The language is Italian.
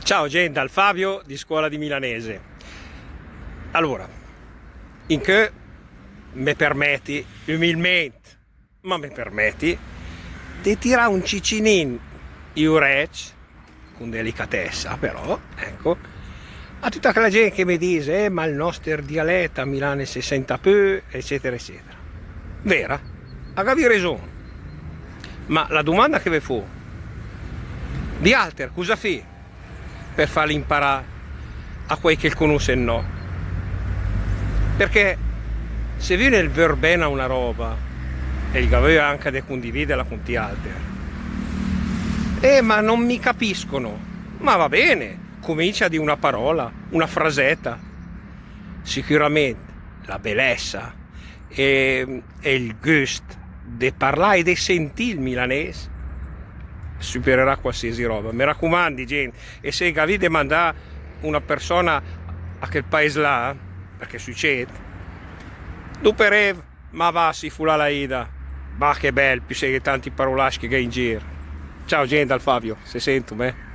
Ciao gente, dal Fabio di Scuola di Milanese. Allora, in che mi permetti, umilmente, ma mi permetti, di tirare un cicinin iurec, con delicatezza però, ecco, a tutta quella gente che mi dice, ma il nostro dialetto a Milano si sente più, eccetera, eccetera. Vera, avevi ragione. Ma la domanda che vi fu, di alter, cosa fi? Per farli imparare a quei che conosce no, perché se viene il verbena una roba e il aveva anche di condividerla con ti altri ma non mi capiscono, ma va bene, comincia di una parola, una frasetta, sicuramente la bellezza e il gust di parlare e di sentire il milanese supererà qualsiasi roba. Mi raccomandi gente, e se avete mandare una persona a quel paese là, perché succede, duperev, ma va si fu la ida, ma che bel, più sei tanti parolacci che in giro. Ciao gente, dal Fabio, se sento me.